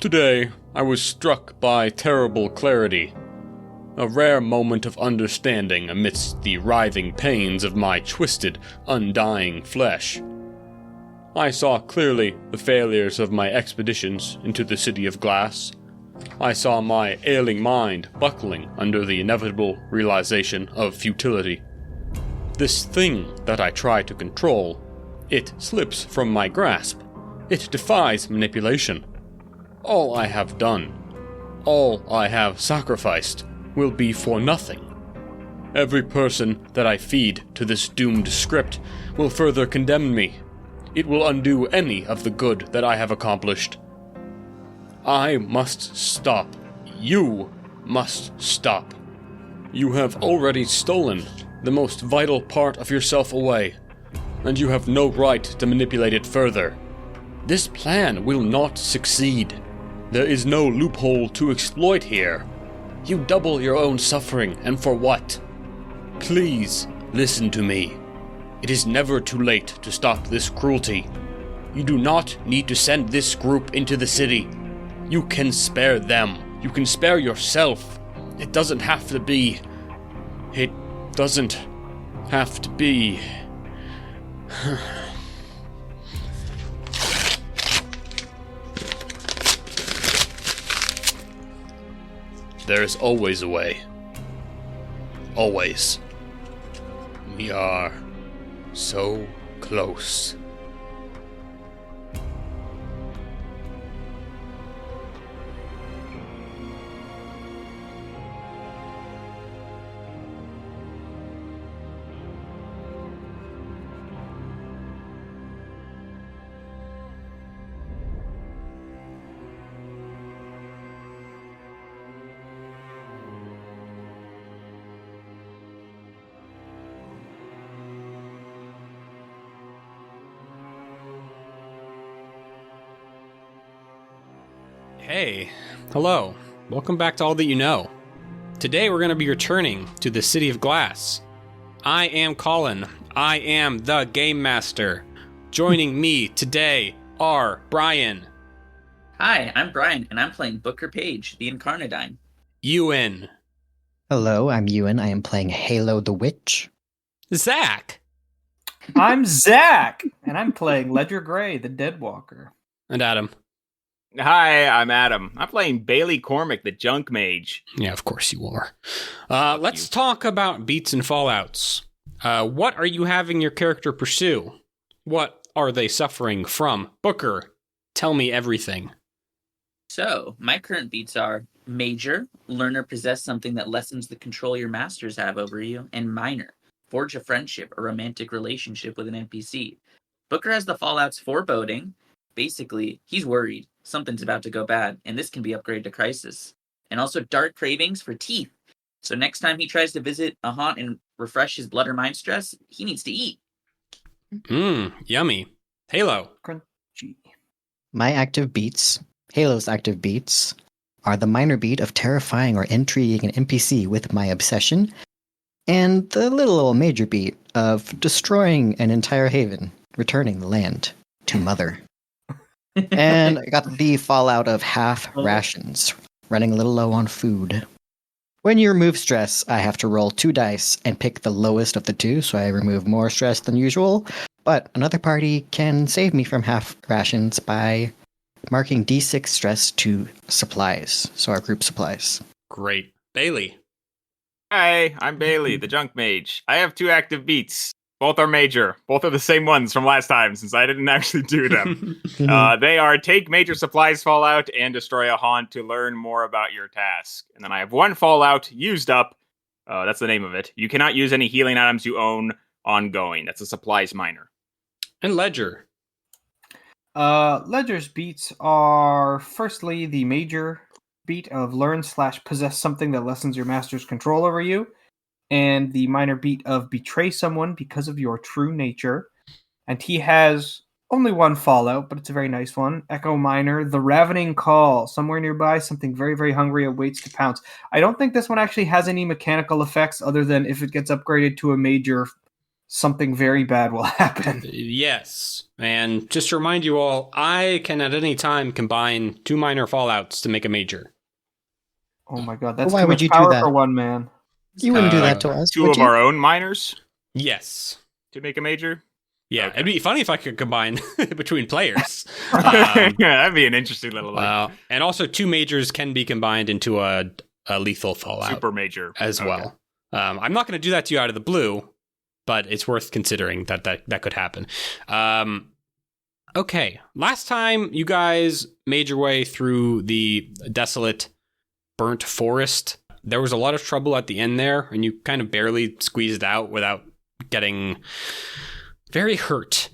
Today, I was struck by terrible clarity. A rare moment of understanding amidst the writhing pains of my twisted, undying flesh. I saw clearly the failures of my expeditions into the City of Glass. I saw my ailing mind buckling under the inevitable realization of futility. This thing that I try to control, it slips from my grasp. It defies manipulation. All I have done, all I have sacrificed, will be for nothing. Every person that I feed to this doomed script will further condemn me. It will undo any of the good that I have accomplished. I must stop. You must stop. You have already stolen the most vital part of yourself away, and you have no right to manipulate it further. This plan will not succeed. There is no loophole to exploit here. You double your own suffering, and for what? Please, listen to me. It is never too late to stop this cruelty. You do not need to send this group into the city. You can spare them. You can spare yourself. It doesn't have to be. It doesn't have to be. There's always a way. Always. We are so close. Hey, hello. Welcome back to All That You Know. Today we're going to be returning to the City of Glass. I am Colin. I am the Game Master. Joining me today are Brian. Hi, I'm Brian, and I'm playing Booker Page, the Incarnadine. Ewan. Hello, I'm Ewan. I am playing Halo the Witch. Zach. I'm Zach, and I'm playing Ledger Gray, the Deadwalker. And Adam. Hi, I'm Adam. I'm playing Bailey Cormac, the Junk Mage. Yeah, of course you are. Let's talk about beats and fallouts. What are you having your character pursue? What are they suffering from? Booker, tell me everything. So, my current beats are Major, learn or possess something that lessens the control your masters have over you, and Minor, forge a friendship or romantic relationship with an NPC. Booker has the fallouts foreboding. Basically, he's worried. Something's about to go bad, and this can be upgraded to Crisis. And also dark cravings for teeth. So next time he tries to visit a haunt and refresh his blood or mind stress, he needs to eat. Yummy. Halo. Crunchy. My active beats, Halo's active beats, are the minor beat of terrifying or intriguing an NPC with my obsession, and the little old major beat of destroying an entire haven, returning the land to Mother. And I got the fallout of half rations, running a little low on food. When you remove stress, I have to roll 2 dice and pick the lowest of the 2, so I remove more stress than usual. But another party can save me from half rations by marking D6 stress to supplies, so our group supplies. Great. Bailey. Hi, I'm Bailey, the Junk Mage. I have 2 active beats. Both are major. Both are the same ones from last time, since I didn't actually do them. They are take major supplies fallout and destroy a haunt to learn more about your task. And then I have 1 fallout used up. That's the name of it. You cannot use any healing items you own ongoing. That's a supplies minor. And Ledger. Ledger's beats are firstly the major beat of learn/possess something that lessens your master's control over you, and the minor beat of betray someone because of your true nature. And he has only 1 fallout, but it's a very nice one. Echo Minor, the ravening call. Somewhere nearby, something very, very hungry awaits to pounce. I don't think this one actually has any mechanical effects other than if it gets upgraded to a major something very bad will happen. Yes. And just to remind you all, I can at any time combine 2 minor fallouts to make a major. Oh my god, that's Why too would much you do power that? for one man. You wouldn't do that to us, 2 would of you? our own minors Yes. to make a major? Yeah, Okay. it'd be funny if I could combine between players. That'd be an interesting little And also 2 majors can be combined into a lethal fallout super major as Okay. well. I'm not going to do that to you out of the blue, but it's worth considering that could happen. Okay, last time you guys made your way through the desolate, burnt forest, there was a lot of trouble at the end there, and you kind of barely squeezed out without getting very hurt.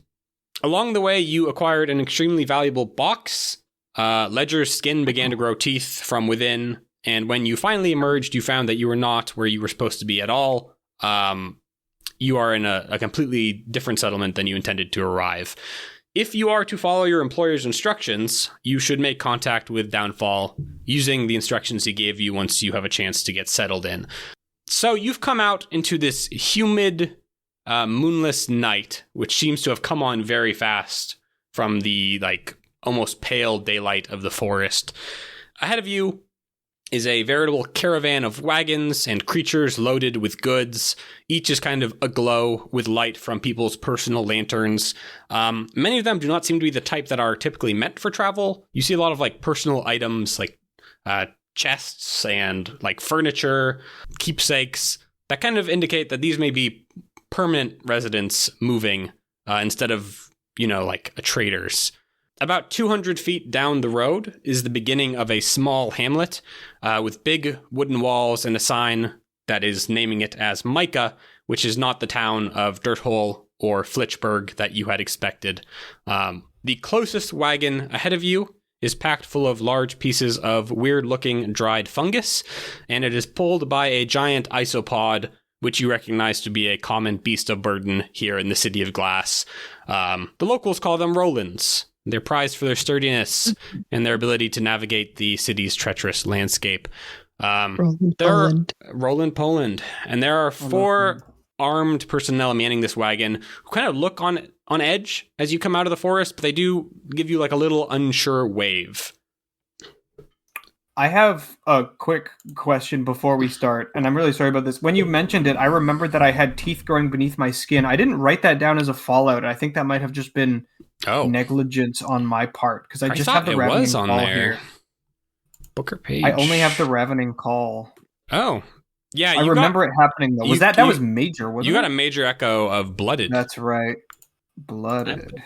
Along the way, you acquired an extremely valuable box. Ledger's skin began to grow teeth from within, and when you finally emerged, you found that you were not where you were supposed to be at all. You are in a completely different settlement than you intended to arrive. If you are to follow your employer's instructions, you should make contact with Downfall using the instructions he gave you once you have a chance to get settled in. So you've come out into this humid, moonless night, which seems to have come on very fast from the almost pale daylight of the forest. Ahead of you is a veritable caravan of wagons and creatures loaded with goods. Each is kind of aglow with light from people's personal lanterns. Many of them do not seem to be the type that are typically meant for travel. You see a lot of personal items like chests and furniture, keepsakes that kind of indicate that these may be permanent residents moving instead of, a trader's. About 200 feet down the road is the beginning of a small hamlet with big wooden walls and a sign that is naming it as Micah, which is not the town of Dirthole or Flitchburg that you had expected. The closest wagon ahead of you is packed full of large pieces of weird-looking dried fungus, and it is pulled by a giant isopod, which you recognize to be a common beast of burden here in the City of Glass. The locals call them Rolands. They're prized for their sturdiness and their ability to navigate the city's treacherous landscape. Roland, Poland. And there are 4 armed personnel manning this wagon who kind of look on edge as you come out of the forest, but they do give you a little unsure wave. I have a quick question before we start, and I'm really sorry about this. When you mentioned it, I remembered that I had teeth growing beneath my skin. I didn't write that down as a fallout. I think that might have just been negligence on my part, because I just have the ravening call here. Booker page. I only have the ravening call. Oh, yeah. I remember it happening though. Was that was major? Wasn't you got a major echo of blooded? That's right, blooded.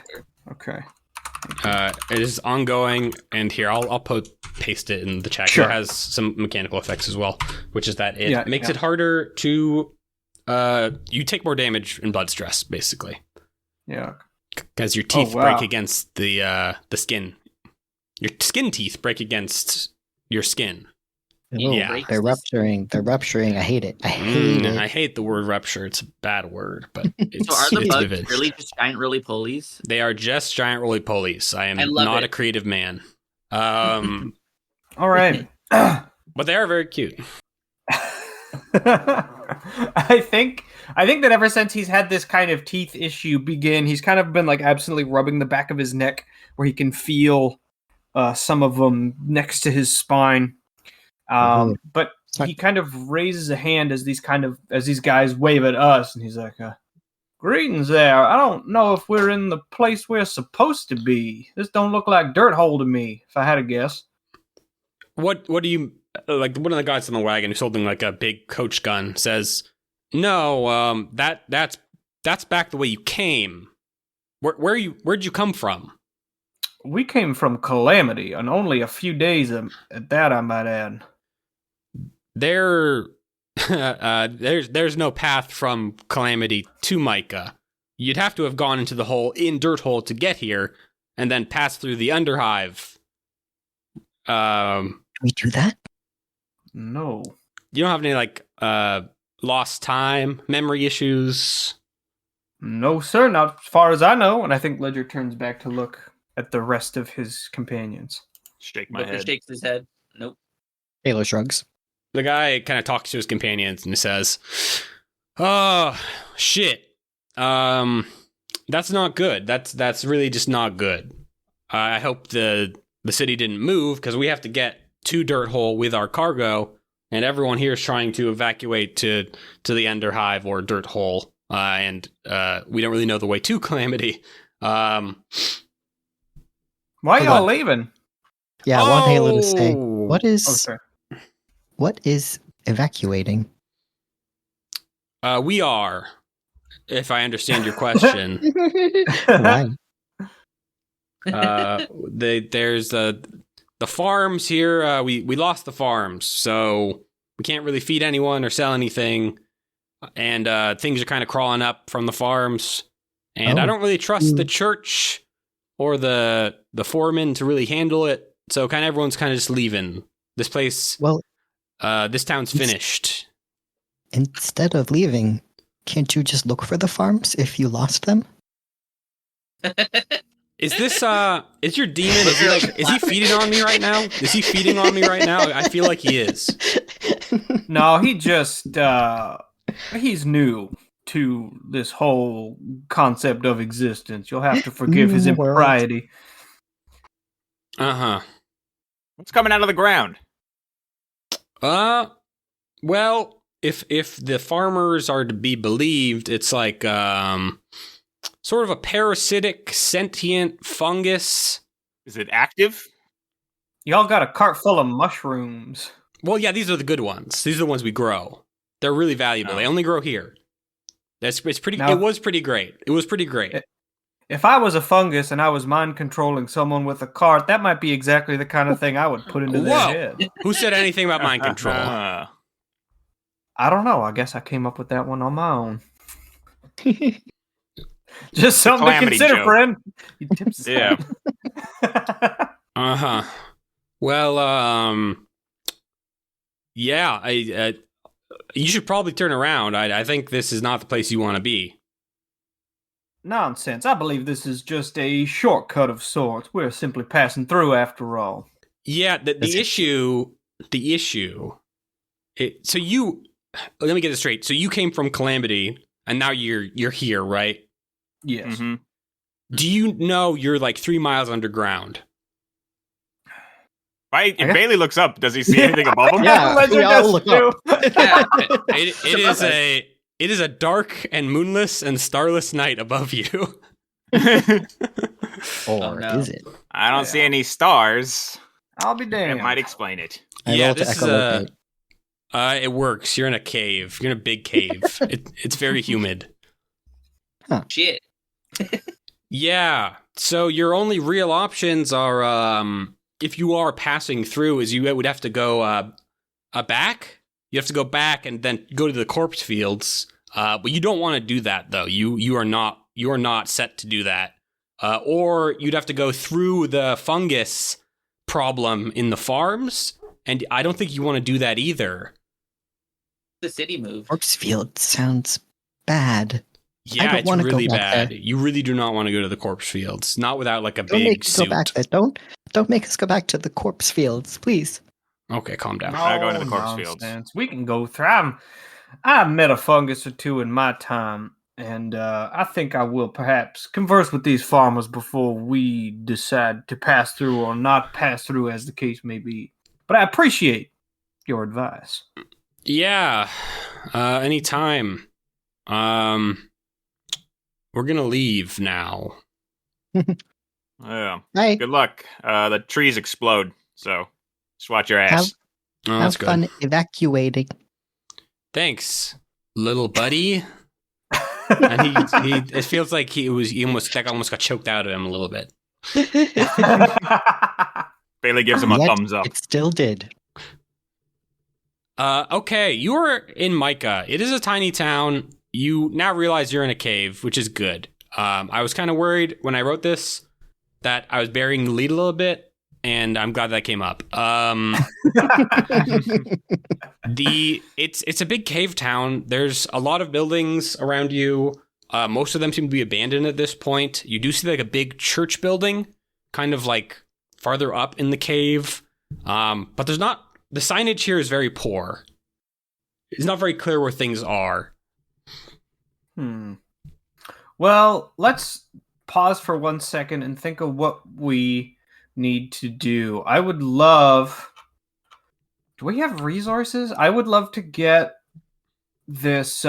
Okay. It is ongoing, and here I'll paste it in the chat. Sure. It has some mechanical effects as well, which is that it makes it harder to. You take more damage in blood stress, basically. Yeah. Because your teeth break against the skin. Your skin teeth break against your skin. Ooh, yeah, they're rupturing. I hate it. I hate the word rupture. It's a bad word, but it's, so are the bugs vivid. really just giant roly-polies? They are just giant roly-polies. I am not a creative man. All right. But they are very cute. I think that ever since he's had this kind of teeth issue begin, he's kind of been absolutely rubbing the back of his neck where he can feel some of them next to his spine. But he kind of raises a hand as these guys wave at us, and he's like, "Greetings there. I don't know if we're in the place we're supposed to be. This don't look like Dirthole to me, if I had to guess." What do you one of the guys on the wagon who's holding a big coach gun says, "No, that's back the way you came. Where'd you come from?" We came from Calamity, and only a few days at that, I might add. There's no path from Calamity to Micah. You'd have to have gone into the hole in Dirthole to get here, and then pass through the Underhive. Can we do that? No. You don't have any lost time, memory issues? No, sir, not as far as I know. And I think Ledger turns back to look at the rest of his companions. Shake my Booker head. shakes his head. Nope. Halo shrugs. The guy kind of talks to his companions and says, "Oh, shit. That's not good. That's really just not good. I hope the city didn't move because we have to get to Dirt Hole with our cargo, and everyone here is trying to evacuate to the Ender Hive or Dirt Hole, and we don't really know the way to Calamity. Why Hold y'all on. leaving? Yeah, I want Halo to say, Oh! what is evacuating? We are, if I understand your question. Why? There's the farms here. We lost the farms, so we can't really feed anyone or sell anything, and things are kind of crawling up from the farms. And I Oh. don't really trust the church or the foreman to really handle it. So kind of everyone's kind of just leaving this place. Well, This town's finished. instead of leaving, can't you just look for the farms if you lost them? Is this is your demon? Is he feeding on me right now? Is he feeding on me right now? I feel like he is. No, he just he's new to this whole concept of existence. You'll have to forgive his New world. impropriety. Uh-huh. What's coming out of the ground? Well, if the farmers are to be believed, it's like sort of a parasitic sentient fungus. Is it active? Y'all got a cart full of mushrooms. Well, yeah, these are the good ones. These are the ones we grow. They're really valuable. Oh. They only grow here. It's pretty. Now- It was pretty great. It was pretty great. If I was a fungus and I was mind controlling someone with a cart, that might be exactly the kind of thing I would put into their Whoa. head. Who said anything about mind control? I don't know. I guess I came up with that one on my own. Just something to Calamity consider, joke. friend. He tips his Yeah. hat. Uh-huh. Well, yeah, I you should probably turn around. I think this is not the place you want to be. Nonsense. I believe this is just a shortcut of sorts. We're simply passing through after all. Yeah, the issue. So you, let me get this straight. So you came from Calamity, and now you're here, right? Yes. Mm-hmm. Do you know you're like 3 miles underground? If Bailey looks up, does he see anything above him? Yeah, Ledger we all does look too. Yeah. It is a dark and moonless and starless night above you. Or no. is it? I don't see any stars. I'll be damned. That might explain it. I Yeah, rolled to this is echolocate. It works. You're in a cave. You're in a big cave. It's very humid. Shit. Yeah. So your only real options are, if you are passing through, is you would have to go back. You have to go back and then go to the corpse fields. But you don't want to do that though. You are not set to do that. Or you'd have to go through the fungus problem in the farms, and I don't think you want to do that either. The city moved. Corpse field sounds bad. Yeah, don't it's wanna go really back bad. there. You really do not want to go to the corpse fields. Not without like a Don't big make us go suit. back there. Don't make us go back to the corpse fields, please. Okay, calm down. Not going to the corpse fields. Nonsense. We can go through. I've met a fungus or two in my time, and I think I will perhaps converse with these farmers before we decide to pass through or not pass through, as the case may be. But I appreciate your advice. Yeah, anytime. We're gonna leave now. Yeah. Hey, Good luck. The trees explode, so just watch your ass. Oh, that's have good. fun evacuating. Thanks, little buddy. And he it feels like he almost got choked out of him a little bit. Bailey gives him a Yet thumbs up. It still did. Okay, you are in Micah. It is a tiny town. You now realize you're in a cave, which is good. I was kind of worried when I wrote this that I was burying the lead a little bit, and I'm glad that came up. It's a big cave town. There's a lot of buildings around you. Most of them seem to be abandoned at this point. You do see like a big church building, kind of like farther up in the cave. But there's not. The signage here is very poor. It's not very clear where things are. Well, let's pause for 1 second and think of what we need to do. I would love. Do we have resources? I would love to get this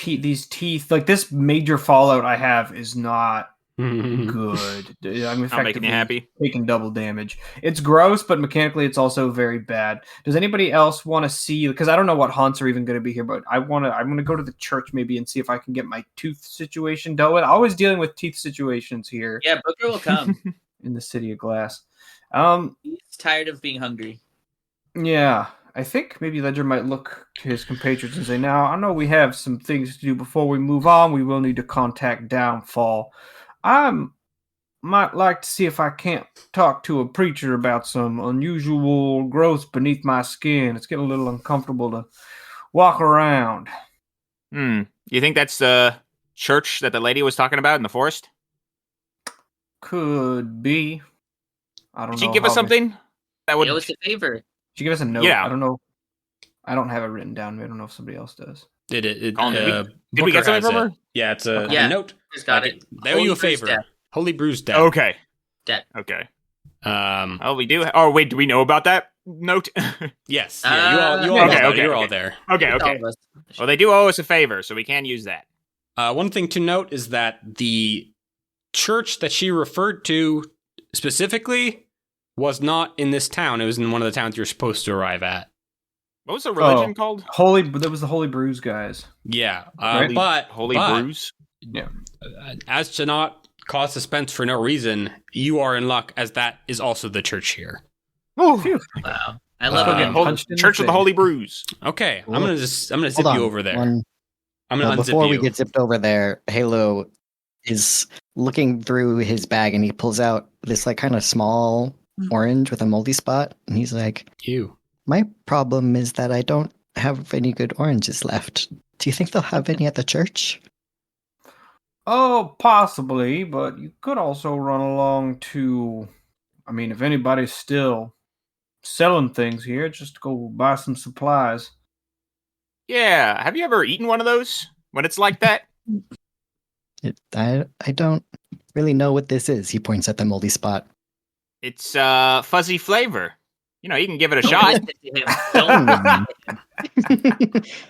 these teeth. Like this major fallout I have is not good. I'm Not making you happy. taking double damage. It's gross, but mechanically it's also very bad. Does anybody else want to see? Because I don't know what haunts are even going to be here, but I'm gonna go to the church maybe and see if I can get my tooth situation dealt with. Always dealing with teeth situations here. Yeah, Booker will come. In the City of Glass. He's tired of being hungry. Yeah. I think maybe Ledger might look to his compatriots and say, now, I know we have some things to do before we move on. We will need to contact Downfall. I might like to see if I can't talk to a preacher about some unusual growth beneath my skin. It's getting a little uncomfortable to walk around. You think that's the church that the lady was talking about in the forest? Could be. I don't know. Did she give us something? That would. It was a favor. She give us a note. Yeah. I don't know. I don't have it written down. I don't know if somebody else does. Did Did we Booker get something has from her? it. Yeah, it's a Yeah. note. Just got it. They owe you a Holy Bruce favor. death. Holy Bruce death. Okay. Dead. Okay. Um, Oh, we do. Oh, wait. Do we know about that note? yes. Yeah, you all Okay, know about it. okay, You're okay. all there. Okay. All Okay. of us. Well, they do owe us a favor, so we can use that. One thing to note is that the church that she referred to specifically was not in this town. It was in one of the towns you're supposed to arrive at. What was the religion called? That was the Holy Brews guys. Yeah, Right. but Holy but, Brews? As to not cause suspense for no reason, you are in luck, as that is also the church here. Oh, Wow. I love Getting it. punched in the Church of the face. Holy Brews. Okay, Well, I'm gonna zip Hold you on. over there. One- I'm gonna unzip before you. we get zipped over there, Halo is looking through his bag and he pulls out this like kind of small orange with a moldy spot, and he's like, You. "My problem is that I don't have any good oranges left. Do you think they'll have any at the church?" Oh, possibly, but you could also run along to. I mean, if anybody's still selling things here, just go buy some supplies. Yeah. Have you ever eaten one of those when it's like that? I don't really know what this is. He points at the moldy spot. It's fuzzy flavor. You know, you can give it a Don't shot. listen to him. Don't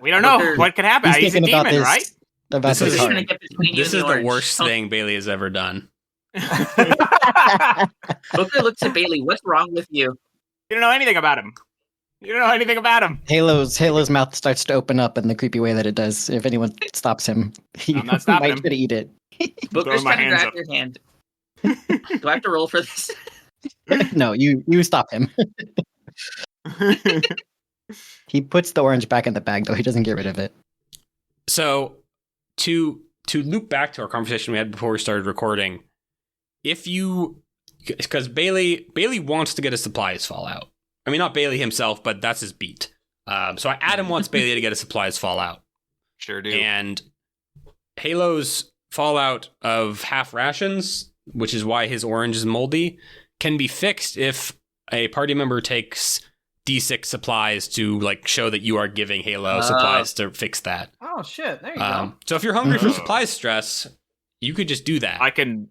We don't know Booker- what could happen. He's a thinking about demon, this. right? About This this is- trying to hard. get between you This and is the the orange. worst thing Bailey has ever done. Booker looks at Bailey. What's wrong with you? You don't know anything about him. You don't know anything about him. Halo's mouth starts to open up in the creepy way that it does. If anyone stops him, he I'm not stopping might him. try to eat it. Booker's my trying to hands grab up. your hand. Do I have to roll for this? No, you stop him. He puts the orange back in the bag, though he doesn't get rid of it. So, to loop back to our conversation we had before we started recording, because Bailey wants to get his supplies fallout. I mean, not Bailey himself, but that's his beat. So Adam wants Bailey to get his supplies fallout, Sure do. and Halo's fallout of half rations, which is why his orange is moldy, can be fixed if a party member takes D6 supplies to like show that you are giving Halo supplies to fix that. Oh shit! There you go. So if you're hungry for supply stress, you could just do that. I can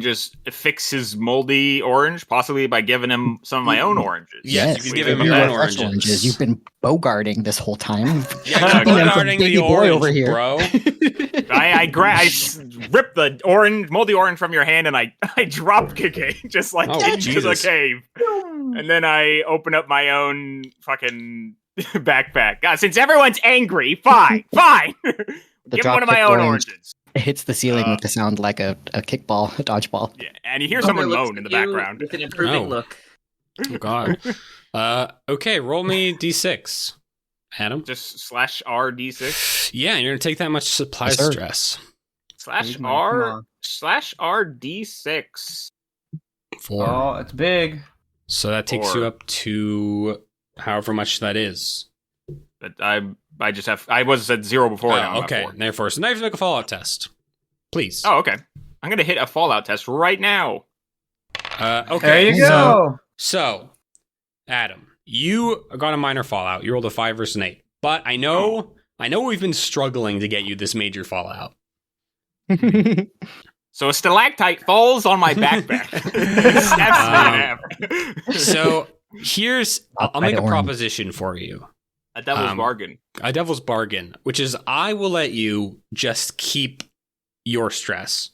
just fix his moldy orange, possibly by giving him some of my own oranges. Yes, you could give him you your want own fresh oranges. You've been bogarting this whole time. Yeah, Keeping you're them from guarding baby the boy orange, over here. bro. I rip the moldy orange from your hand, and I drop kick it just like Oh, into Jesus. the cave. And then I open up my own fucking backpack. God, since everyone's angry, fine. Give him one of my dropkick own orange. oranges. It hits the ceiling with the sound like a kickball, a dodgeball. Yeah, and you hear Booker someone looks moan in the at you background. with an improving Oh. look. Oh, God. Okay, roll me D6. Adam? Just /RD6 Yeah, you're going to take that much supply Yes, sir. stress. Come on. /RD6. 4. Oh, it's big. So that takes 4. you up to however much that is. But I just have. I was at 0 before. now I'm Oh, at okay, 4. therefore. So now you have to make a fallout test. Please. Oh, okay. I'm gonna hit a Fallout test right now. Okay. There you go. So, Adam, you got a minor fallout. You rolled a 5 versus an 8. But I know I know we've been struggling to get you this major fallout. So a stalactite falls on my backpack. Snaps me in half. So here's, I'll make a orange. proposition for you. A devil's bargain. A devil's bargain, which is I will let you just keep your stress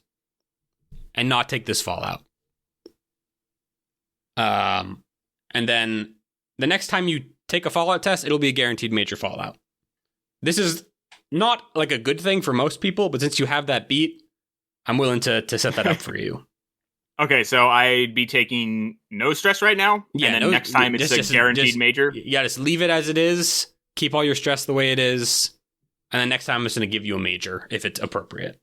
and not take this fallout. And then the next time you take a fallout test, it'll be a guaranteed major fallout. This is not like a good thing for most people, but since you have that beat, I'm willing to set that up for you. Okay, so I'd be taking no stress right now, Yeah, and then no- next time it's just- a guaranteed just- major. Yeah, just leave it as it is. Keep all your stress the way it is. And then next time I'm just going to give you a major if it's appropriate.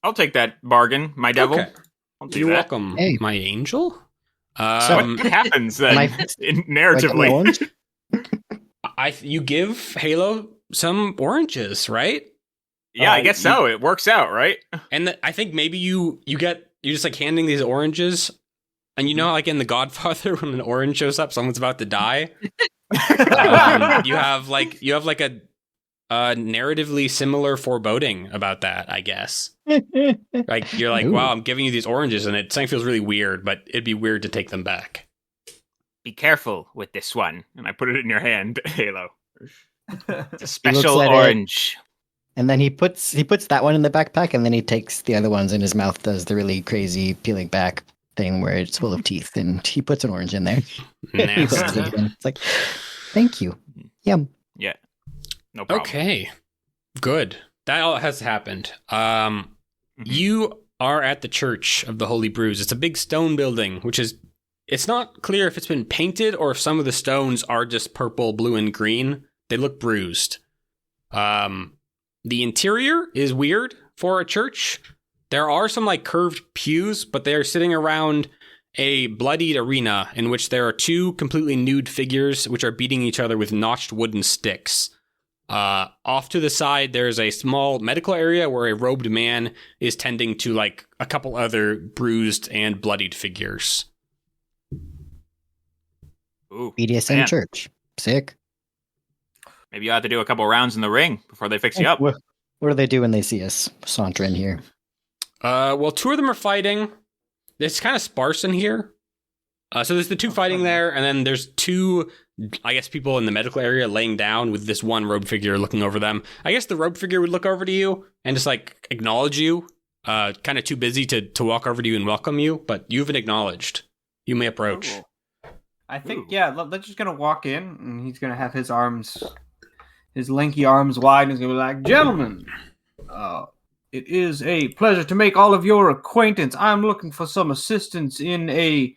I'll take that bargain, my devil. Okay. I'll do You're that. welcome, Hey. my angel. What happens then, Like narratively? orange? You give Halo some oranges, right? Yeah, I guess so. It works out, right? And I think maybe you're just like handing these oranges, and you know, like in The Godfather, when an orange shows up, someone's about to die. You have like a narratively similar foreboding about that, I guess. Like you're like, Ooh. wow, I'm giving you these oranges, and something feels really weird, but it'd be weird to take them back. Be careful with this one. And I put it in your hand, Halo. It's a looks special at it. orange. And then he puts that one in the backpack, and then he takes the other ones in his mouth, does the really crazy peeling back thing where it's full of teeth, and he puts an orange in there. He puts Nasty. it in. It's like, thank you. Yum. Yeah. No problem. Okay, good. That all has happened. You are at the Church of the Holy Brews. It's a big stone building, it's not clear if it's been painted or if some of the stones are just purple, blue, and green. They look bruised. The interior is weird for a church. There are some like curved pews, but they are sitting around a bloodied arena in which there are two completely nude figures which are beating each other with notched wooden sticks. Off to the side, there's a small medical area where a robed man is tending to like a couple other bruised and bloodied figures. Ooh, BDSM man. church. Sick. Maybe you have to do a couple rounds in the ring before they fix you up. What do they do when they see us saunter in here? Well, two of them are fighting. It's kind of sparse in here. So there's the two fighting there, and then there's two, I guess, people in the medical area laying down with this one robed figure looking over them. I guess the robed figure would look over to you and just like acknowledge you. Kind of too busy to walk over to you and welcome you, but you've been acknowledged. You may approach. Cool. I think, yeah, they're just going to walk in, and he's going to have his lanky arms wide, and he's going to be like, gentlemen, it is a pleasure to make all of your acquaintance. I'm looking for some assistance in a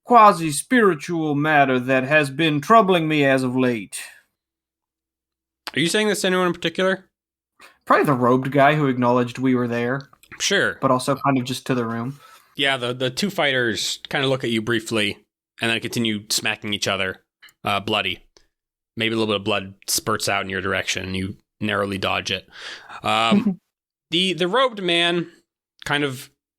quasi-spiritual matter that has been troubling me as of late. Are you saying this to anyone in particular? Probably the robed guy who acknowledged we were there, Sure. but also kind of just to the room. Yeah, the two fighters kind of look at you briefly and then continue smacking each other, bloody. Maybe a little bit of blood spurts out in your direction and you narrowly dodge it. The robed man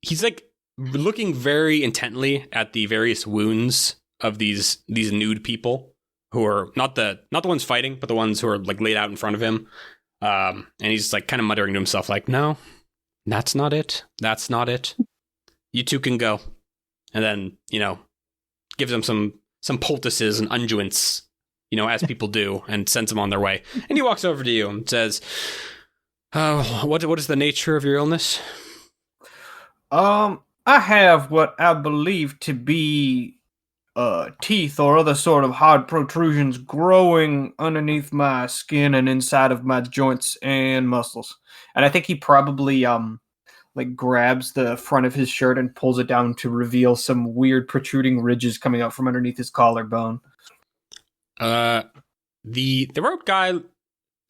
he's like looking very intently at the various wounds of these nude people who are not the ones fighting, but the ones who are like laid out in front of him. And he's like kind of muttering to himself like, no, that's not it. That's not it. You two can go. And then, gives them some poultices and unguents, as people do, and sends them on their way. And he walks over to you and says, what is the nature of your illness? I have what I believe to be teeth or other sort of hard protrusions growing underneath my skin and inside of my joints and muscles. And I think he probably grabs the front of his shirt and pulls it down to reveal some weird protruding ridges coming out from underneath his collarbone. The rope guy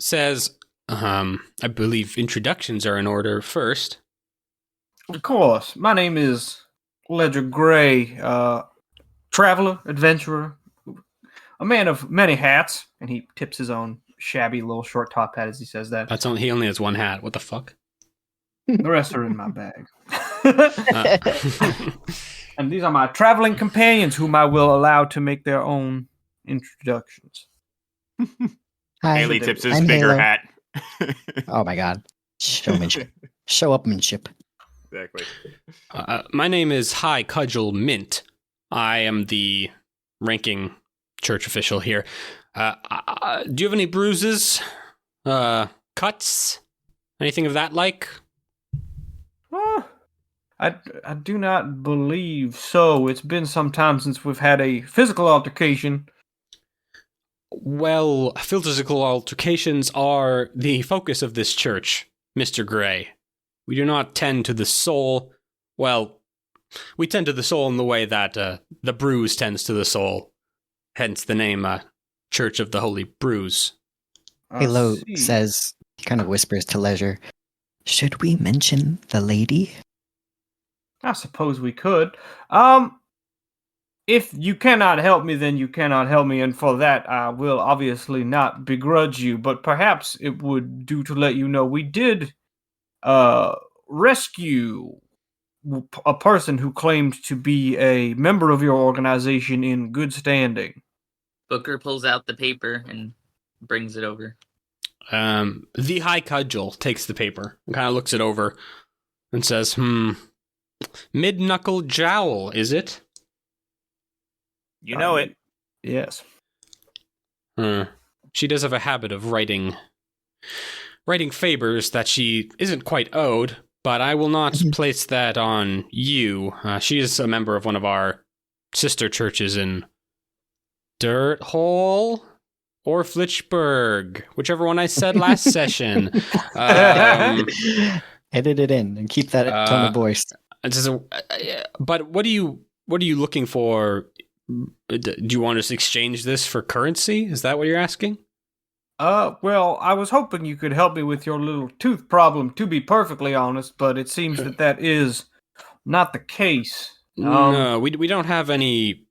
says, I believe introductions are in order first. Of course. My name is Ledger Gray, traveler, adventurer, a man of many hats. And he tips his own shabby little short top hat as he says that. He only has one hat. What the fuck? The rest are in my bag. And these are my traveling companions whom I will allow to make their own introductions. Hi. Haley tips his I'm bigger Halo. hat. Oh my god. Showmanship. Show upmanship. Exactly. My name is High Cudgel Mint. I am the ranking church official here. Do you have any bruises? Cuts? Anything of that like? I do not believe so. It's been some time since we've had a physical altercation. Well, physical altercations are the focus of this church, Mr. Gray. We do not tend to the soul. Well, we tend to the soul in the way that the bruise tends to the soul. Hence the name Church of the Holy Bruise. Halo See. says, he kind of whispers to Leisure, should we mention the lady? I suppose we could. If you cannot help me, then you cannot help me, and for that I will obviously not begrudge you, but perhaps it would do to let you know we did rescue a person who claimed to be a member of your organization in good standing. Booker pulls out the paper and brings it over. The High Cudgel takes the paper and kind of looks it over and says, Mid-knuckle jowl, is it? You know it. Yes. She does have a habit of writing favors that she isn't quite owed, but I will not place that on you. She is a member of one of our sister churches in Dirt Hole or Flitchburg, whichever one I said last session. Edit it in and keep that tone of voice. But what are you looking for? Do you want us to exchange this for currency? Is that what you're asking? Well, I was hoping you could help me with your little tooth problem, to be perfectly honest, but it seems that is not the case. No, we don't have any.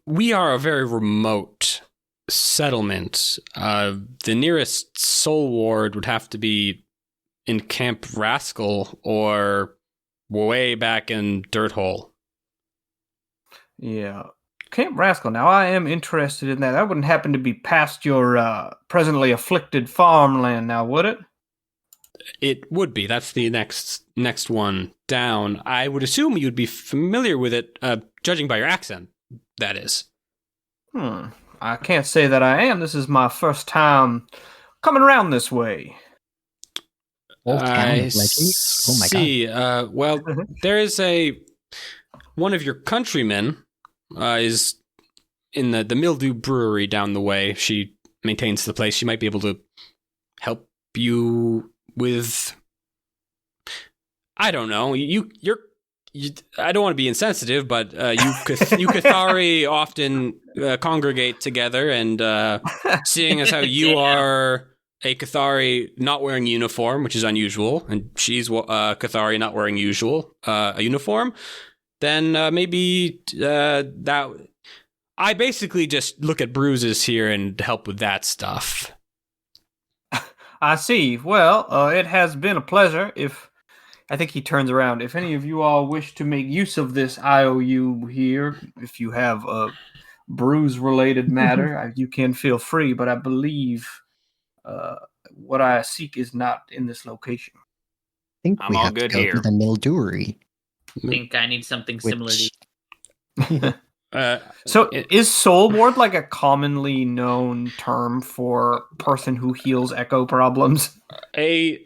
We are a very remote settlement. The nearest soul ward would have to be in Camp Rascal or way back in Dirt Hole. Yeah. Camp Rascal, now I am interested in that. That wouldn't happen to be past your presently afflicted farmland now, would it? It would be. That's the next one down. I would assume you'd be familiar with it, judging by your accent, that is. I can't say that I am. This is my first time coming around this way. I Oh my see. Well, there is one of your countrymen is in the Mildew Brewery down the way. She maintains the place. She might be able to help you with. I don't know. I don't want to be insensitive, but you Cathari often congregate together, and seeing as how you are a Cathari not wearing uniform, which is unusual, and she's Cathari not wearing a uniform, then maybe that. I basically just look at bruises here and help with that stuff. I see. Well, it has been a pleasure. I think he turns around. If any of you all wish to make use of this IOU here, if you have a bruise-related matter, you can feel free, but I believe what I seek is not in this location. I think I'm we all have to good go here. to the Mildewery. I think I need something similar to Which, So is Soul Ward like a commonly known term for person who heals echo problems? A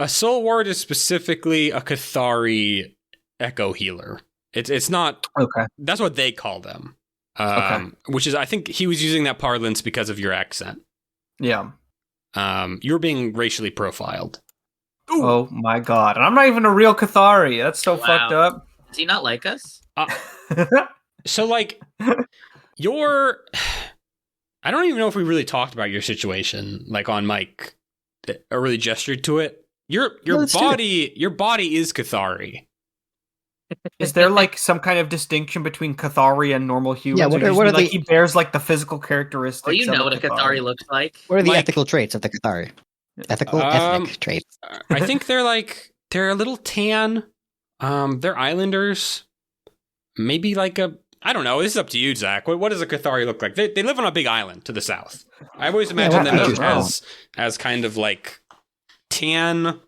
soul ward is specifically a Cathari echo healer. It's not. Okay. That's what they call them. Okay. Which is, I think he was using that parlance because of your accent. Yeah. You're being racially profiled. Ooh. Oh my god. And I'm not even a real Cathari. That's so Wow. fucked up. Does he not like us? So, like, I don't even know if we really talked about your situation, like, on mic, or really gestured to it. Your body is Cathari. Is there like some kind of distinction between Cathari and normal humans? Yeah, Or what just are like the- he bears like the physical characteristics? Well, you of know what a Cathari looks like. what are the Like- ethical traits of the Cathari? Ethnic traits. I think they're a little tan. They're islanders. Maybe like a I don't know. This is up to you, Zach. What does a Cathari look like? They live on a big island to the south. I always imagine them as kind of like tan,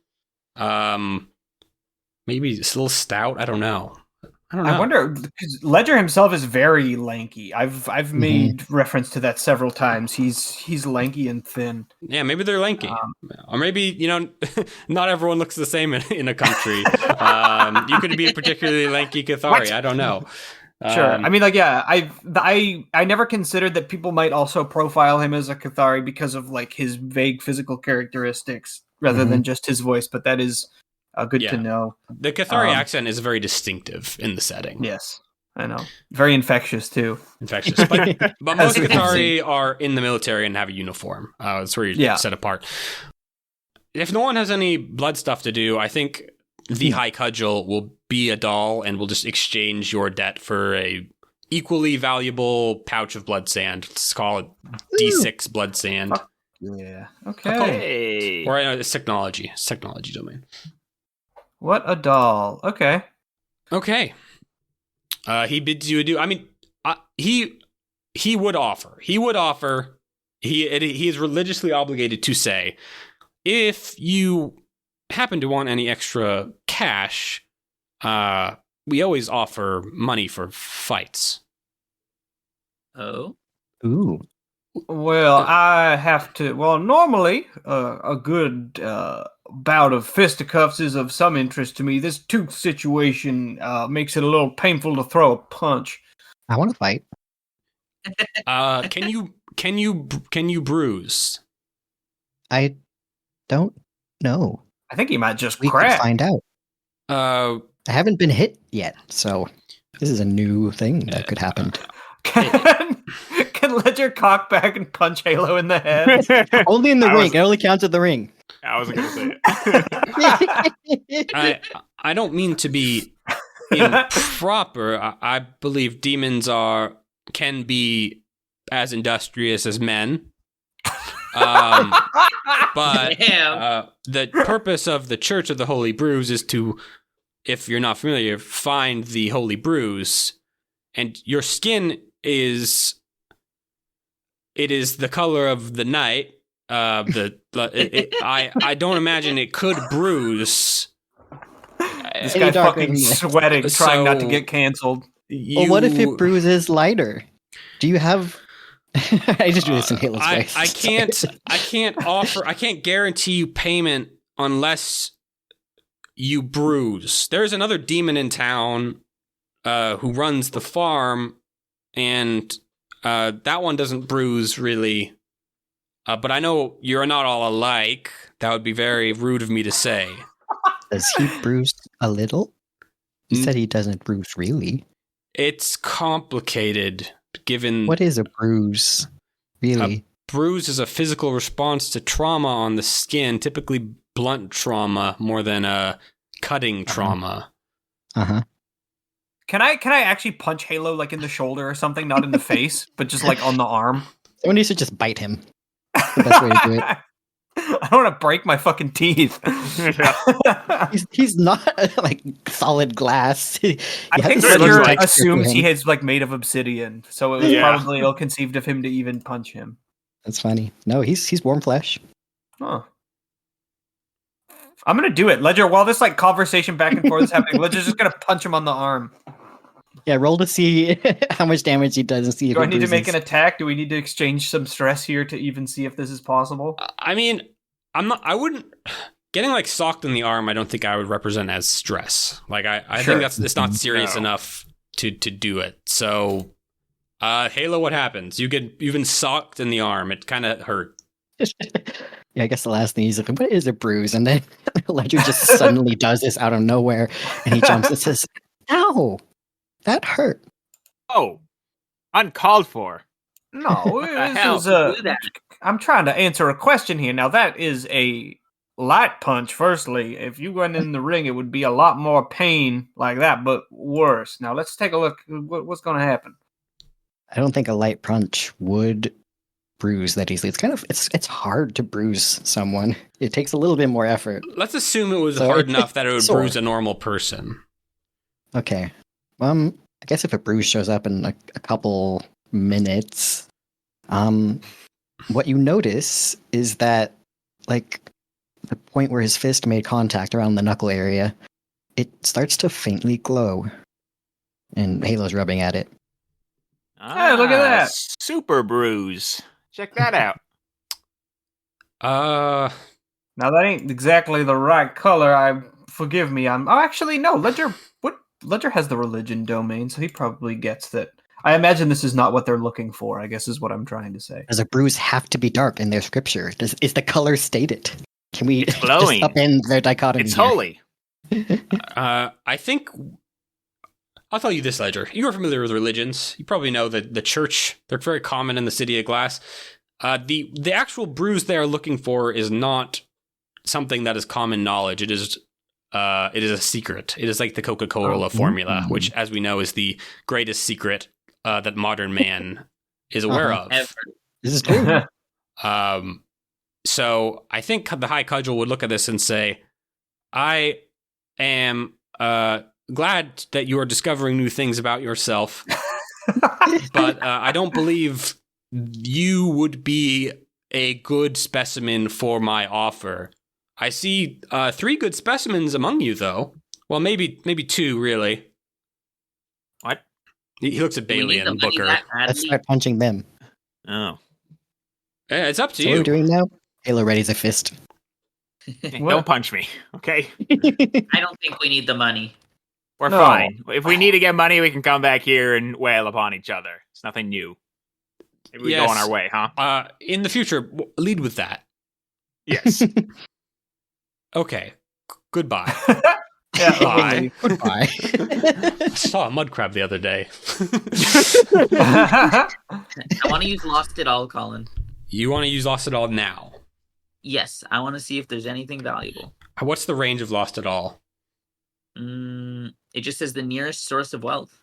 maybe a little stout. I don't know. I wonder, because Ledger himself is very lanky. I've made reference to that several times. He's lanky and thin. Yeah, maybe they're lanky, or maybe not everyone looks the same in a country. You could be a particularly lanky Cathari. I don't know. Sure. I mean, I never considered that people might also profile him as a Cathari because of like his vague physical characteristics rather than just his voice. But that is good to know. The Cathari accent is very distinctive in the setting. Yes, I know. Very infectious too. Infectious, but most Cathari are in the military and have a uniform. That's where you're set apart. If no one has any blood stuff to do, I think the High Cudgel will be a doll and will just exchange your debt for a equally valuable pouch of blood sand. Let's call it D6 blood sand. Yeah. Okay. Or it's technology. It's technology domain. What a doll. Okay. He bids you adieu. I mean, he would offer. He is religiously obligated to say, if you happen to want any extra cash, we always offer money for fights. Oh? Ooh. Well, I have to. Well, normally, a good bout of fisticuffs is of some interest to me. This tooth situation makes it a little painful to throw a punch. I want to fight. Can you bruise? I don't know. I think he might just We crack. could find out. Uh, I haven't been hit yet, so this is a new thing that could happen. Can Ledger cock back and punch Halo in the head? Only in the ring. It only counts at the ring. I wasn't going to say it. I don't mean to be improper. I believe demons can be as industrious as men. But the purpose of the Church of the Holy Brews is to, if you're not familiar, find the Holy Brews, and your skin is the color of the night. I don't imagine it could bruise. This guy's fucking sweating, trying not to get canceled. Well, what if it bruises lighter? Do you have? I just do this in Halo's voice. I can't guarantee you payment unless you bruise. There's another demon in town who runs the farm, and that one doesn't bruise really. But I know you're not all alike. That would be very rude of me to say. Does he bruise a little? He said he doesn't bruise really. It's complicated, given... What is a bruise, really? A bruise is a physical response to trauma on the skin, typically blunt trauma more than a cutting trauma. Uh-huh. Can I actually punch Halo like in the shoulder or something, not in the face, but just like on the arm? Someone needs to just bite him. That's the best way to do it. I don't want to break my fucking teeth. he's not like solid glass. I think Ledger assumes he is like made of obsidian, so it was probably ill-conceived of him to even punch him. That's funny. No, he's warm flesh. Huh. I'm gonna do it, Ledger. While this like conversation back and forth is happening, Ledger's just gonna punch him on the arm. Yeah, roll to see how much damage he does and see if Do I need to make an attack? Do we need to exchange some stress here to even see if this is possible? I mean, I wouldn't... Getting, like, socked in the arm, I don't think I would represent as stress. Like, I think it's not serious enough to do it. So, Halo, what happens? You've been socked in the arm. It kind of hurt. Yeah, I guess the last thing he's like, what is a bruise? And then Ledger just suddenly does this out of nowhere, and he jumps and says, ow! That hurt. Oh, uncalled for. No, I'm trying to answer a question here. Now, that is a light punch, firstly. If you went in the ring, it would be a lot more pain like that, but worse. Now, let's take a look. What's going to happen? I don't think a light punch would bruise that easily. It's hard to bruise someone. It takes a little bit more effort. Let's assume it was hard enough that it would bruise a normal person. Okay. guess if a bruise shows up in a couple minutes, what you notice is that, like, the point where his fist made contact around the knuckle area, it starts to faintly glow. And Halo's rubbing at it. Hey, look at that. Super bruise. Check that out. Now that ain't exactly the right color. Forgive me. Actually no. Ledger has the religion domain, so he probably gets that. I imagine this is not what they're looking for, I guess is what I'm trying to say. Does a bruise have to be dark in their scripture? Is the color stated? Can we It's just glowing. upend their dichotomy? It's here? holy. I think I'll tell you this, Ledger. You are familiar with religions. You probably know that the church, they're very common in the City of Glass. The actual bruise they are looking for is not something that is common knowledge. It is a secret. It is like the Coca-Cola formula, which, as we know, is the greatest secret that modern man is aware of. Ever. This is true. So I think the High Cudgel would look at this and say, I am glad that you are discovering new things about yourself, but I don't believe you would be a good specimen for my offer. I see 3 good specimens among you, though. Well, maybe 2, really. What? He looks at Do we Bailey need the and money Booker. that Let's badly? start punching them. Oh. It's up to So what are you. we doing now? Halo readies a fist. Hey, What? don't punch me, okay? I don't think we need the money. We're No. fine. If we need to get money, we can come back here and wail upon each other. It's nothing new. Maybe we go Yes. on our way, huh? In the future, lead with that. Yes. Okay. Goodbye. Yeah, Bye. Goodbye. I saw a mud crab the other day. I want to use Lost It All, Colin. You want to use Lost It All now? Yes, I want to see if there's anything valuable. What's the range of Lost It All? It just says the nearest source of wealth.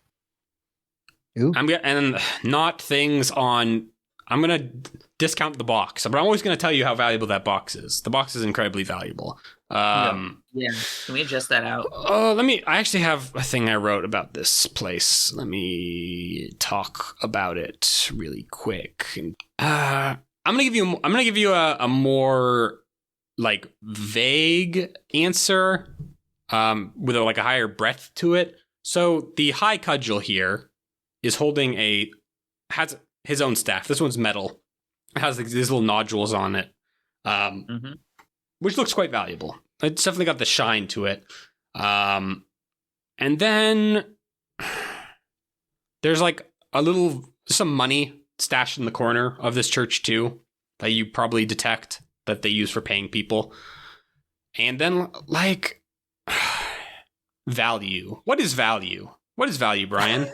And not things on. I'm gonna discount the box, but I'm always gonna tell you how valuable that box is. The box is incredibly valuable. Yeah. Can we adjust that out? I actually have a thing I wrote about this place. Let me talk about it really quick. I'm gonna give you a more like vague answer, with like a higher breadth to it. So the High Cudgel here is holding has his own staff. This one's metal. It has these little nodules on it, which looks quite valuable. It's definitely got the shine to it. And then there's like some money stashed in the corner of this church too, that you probably detect that they use for paying people. And then like value. What is value? What is value, Brian?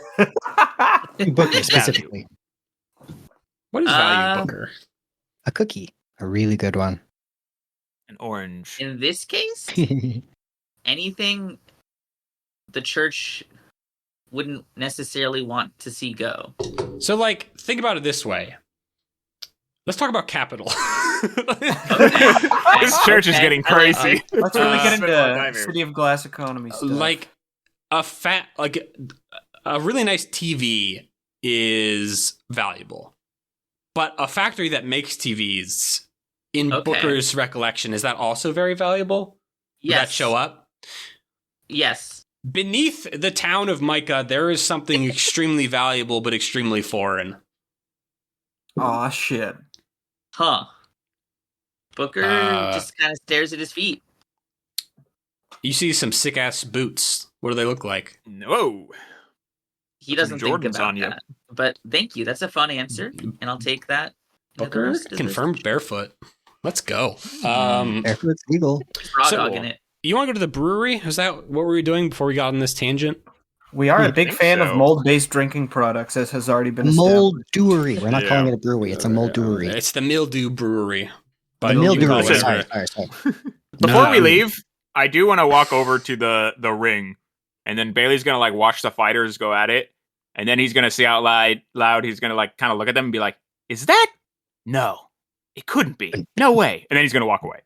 Booker specifically. What is value, Booker? A cookie. A really good one. An orange. In this case, anything the church wouldn't necessarily want to see go. So, like, think about it this way. Let's talk about capital. This church is getting crazy. Let's really get Spend more time into here. City of Glass economy stuff. Like a really nice TV is valuable, but a factory that makes TVs, in Okay. Booker's recollection, is that also very valuable? Would Yes. that show up? Yes. Beneath the town of Micah, there is something extremely valuable but extremely foreign. Aw, shit. Huh. Booker just kind of stares at his feet. You see some sick ass boots. What do they look like? Whoa. He doesn't think Jordans about on you. that. But thank you. That's a fun answer, and I'll take that. into the Booker rest of this. confirmed barefoot. Let's go. Barefoot's legal. Raw So- dogging it. You want to go to the brewery? Is that what we were doing before we got on this tangent? We are a I big think fan so. of mold-based drinking products, as has already been Moldewery. We're not Yeah. calling it a brewery. It's a moldewery. It's the Mildew Brewery. The you can call mildewery. it Sorry. Sorry. Before No. we leave, I do want to walk over to the ring, and then Bailey's gonna like watch the fighters go at it, and then he's gonna say out loud, he's gonna like kind of look at them and be like, "Is that? No, it couldn't be. No way." And then he's gonna walk away.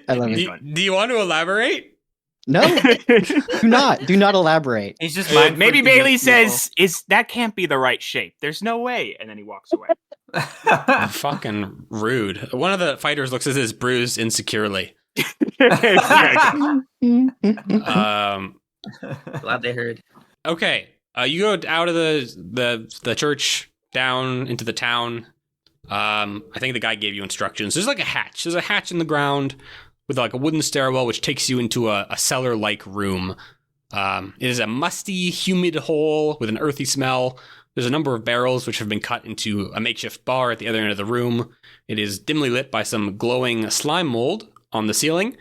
I love it. Do you want to elaborate? No, do not elaborate. He's just Maybe Bailey says, that can't be the right shape. There's no way. And then he walks away. Fucking rude. One of the fighters looks at his bruise insecurely. Glad they heard. Okay, you go out of the church down into the town. I think the guy gave you instructions. There's like a hatch. There's a hatch in the ground with like a wooden stairwell which takes you into a cellar-like room. It is a musty, humid hole with an earthy smell. There's a number of barrels which have been cut into a makeshift bar at the other end of the room. It is dimly lit by some glowing slime mold on the ceiling.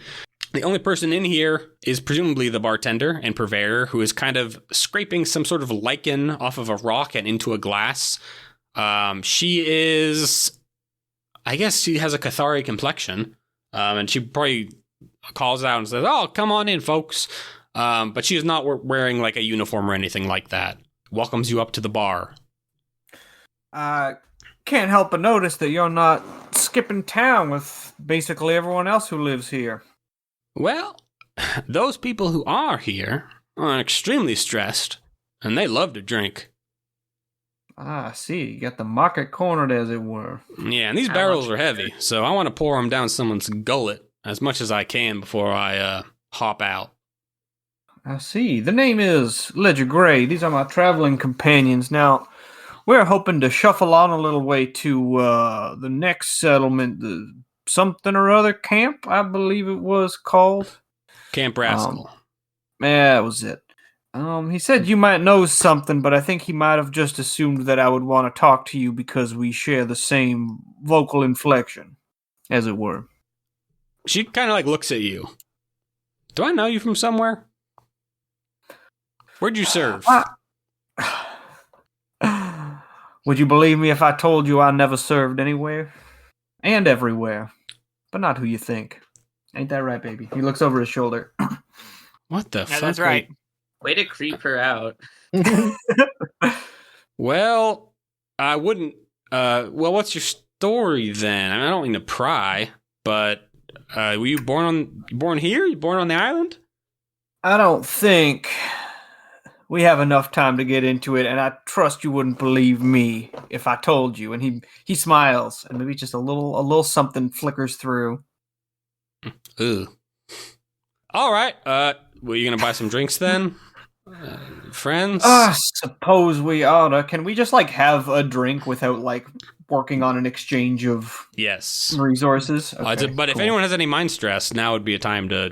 The only person in here is presumably the bartender and purveyor, who is kind of scraping some sort of lichen off of a rock and into a glass. She is, I guess she has a Cathari complexion, and she probably calls out and says, "Oh, come on in, folks." But she is not wearing like a uniform or anything like that. Welcomes you up to the bar. Can't help but notice that you're not skipping town with basically everyone else who lives here. Well, those people who are here are extremely stressed, and they love to drink. I see. You got the market cornered, as it were. Yeah, and these barrels are heavy, so I want to pour them down someone's gullet as much as I can before I hop out. I see. The name is Ledger Gray. These are my traveling companions. Now, we're hoping to shuffle on a little way to the next settlement, the something or other camp, I believe it was called. Camp Rascal. Yeah, that was it. He said you might know something, but I think he might have just assumed that I would want to talk to you because we share the same vocal inflection, as it were. She kind of like looks at you. Do I know you from somewhere? Where'd you serve? Would you believe me if I told you I never served anywhere? And everywhere. But not who you think. Ain't that right, baby? He looks over his shoulder. What the fuck? That's right. Way to creep her out. Well, I wouldn't... well, what's your story then? I mean, I don't mean to pry, but were you born here? You born on the island? I don't think we have enough time to get into it, and I trust you wouldn't believe me if I told you. And he smiles, and maybe just a little something flickers through. Ooh. All right. Well, you gonna buy some drinks then, friends? Suppose we oughta. Can we just like have a drink without like working on an exchange of Yes resources? Okay, but if cool. anyone has any mind stress, now would be a time to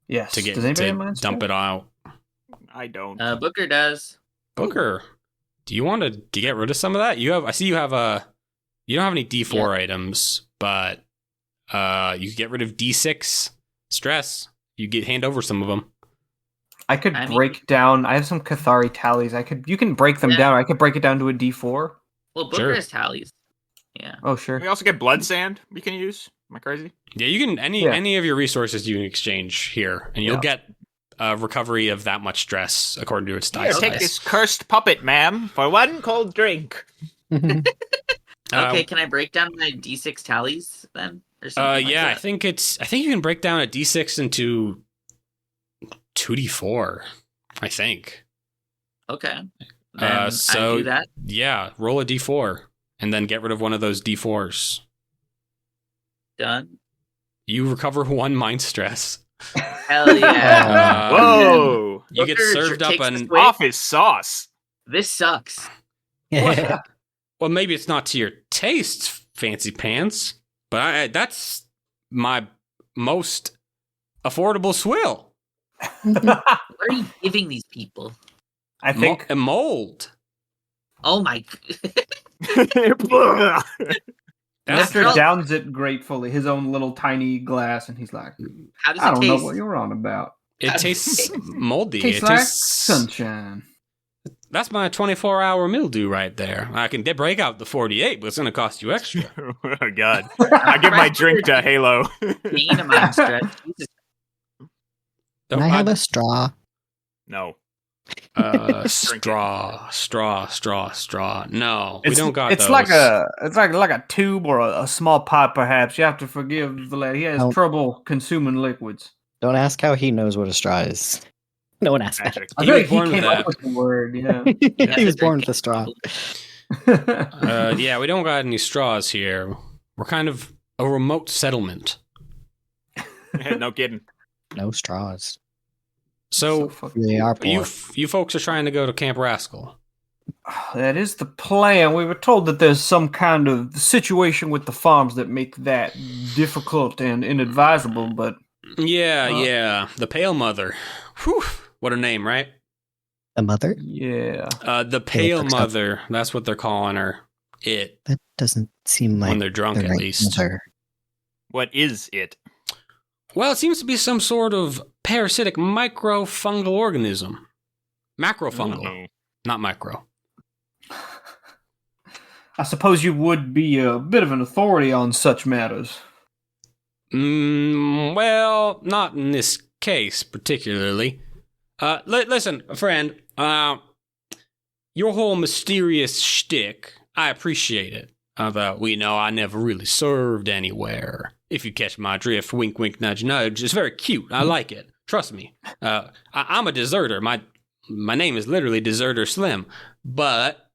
Yes. to get Does anybody have to mind dump stress? it out. I don't. Booker does. Booker, do you want to get rid of some of that? I see you have you don't have any D4 items, but you could get rid of D6 stress. You hand over some of them. I could break down. I have some Cathari tallies. You can break them down. I could break it down to a D4. Well, Booker Sure. has tallies. Yeah. Oh, sure. We also get blood sand we can use. Am I crazy? Yeah, you can any of your resources you can exchange here, and you'll get recovery of that much stress according to its Here, dice. take this cursed puppet, ma'am, for one cold drink. Okay, can I break down my D6 tallies then? Or something like yeah, that? I think you can break down a D6 into 2D4. I think. Okay. Then so I do that. yeah, roll a D4 and then get rid of one of those D4s. Done. You recover 1 mind stress. Hell yeah. Whoa! You get Booker served up takes an this way. Office sauce. This sucks. well, maybe it's not to your taste, fancy pants, but that's my most affordable swill. What are you giving these people? I think A mold. Oh my. That's Lester downs it gratefully, his own little tiny glass, and he's like, How does I it don't taste? know what you're on about. it tastes moldy. Tastes It like tastes sunshine. That's my 24-hour mildew right there. I can break out the 48, but it's going to cost you extra. Oh God! I give my drink to Halo. Gain a mind stress. Jesus. Can I have a straw? No. Straw. No, we don't got it's those. like a tube or a small pot, perhaps. You have to forgive the lad. He has Oh. trouble consuming liquids. Don't ask how he knows what a straw is. No one asked that. Magic. I He feel was like he born with came that. up with the word, yeah. He was a born great with a straw. Yeah, we don't got any straws here. We're kind of a remote settlement. No kidding. No straws. So fucking They are you poor. you folks are trying to go to Camp Rascal. That is the plan. We were told that there's some kind of situation with the farms that make that difficult and inadvisable, but Yeah. The Pale Mother. Whew. What a name, right? The mother? yeah. The Pale fixed up. Mother. That's what they're calling her. It. That doesn't seem like When they're drunk, the at right least. mother. What is it? Well, it seems to be some sort of parasitic microfungal organism. Macrofungal, Oh. not micro. I suppose you would be a bit of an authority on such matters. Well, not in this case particularly. Listen, friend. Your whole mysterious shtick, I appreciate it. Although we know I never really served anywhere. If you catch my drift, wink, wink, nudge, nudge. It's very cute. I like it. Trust me. I'm a deserter. My name is literally Deserter Slim. But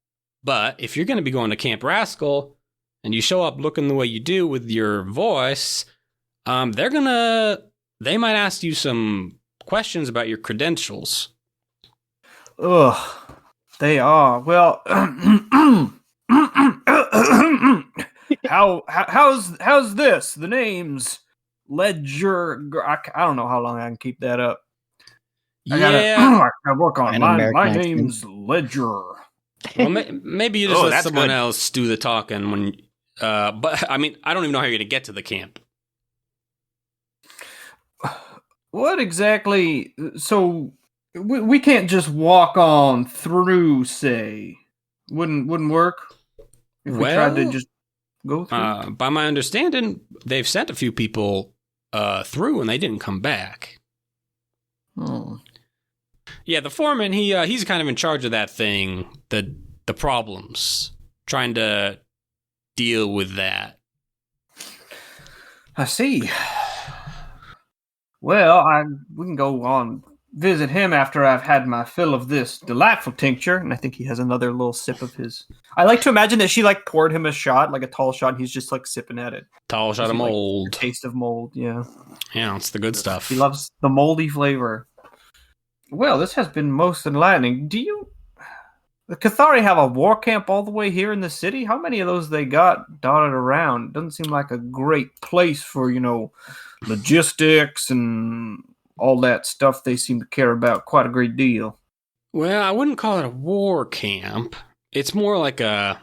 if you're going to be going to Camp Rascal and you show up looking the way you do with your voice, they might ask you some questions about your credentials. Ugh, they are. Well, how's this? The name's Ledger. I don't know how long I can keep that up. I gotta work on it. An My American accent. name's Ledger. Well, maybe you just let that's someone good. else do the talking when. But I mean, I don't even know how you're gonna get to the camp. What exactly? So we can't just walk on through. Say, wouldn't work if we tried to Well, just go through. By my understanding, they've sent a few people through and they didn't come back. Oh. Yeah, the foreman, he's kind of in charge of that thing, the problems, trying to deal with that. I see. Well, we can go on visit him after I've had my fill of this delightful tincture, and I think he has another little sip of his. I like to imagine that she like poured him a shot, like a tall shot, and he's just like sipping at it. Tall shot of He, like, mold. Taste of mold, yeah. Yeah, it's the good stuff. He loves the moldy flavor. Well, this has been most enlightening. The Cathari have a war camp all the way here in the city? How many of those they got dotted around? Doesn't seem like a great place for, logistics and all that stuff they seem to care about quite a great deal. Well, I wouldn't call it a war camp. It's more like an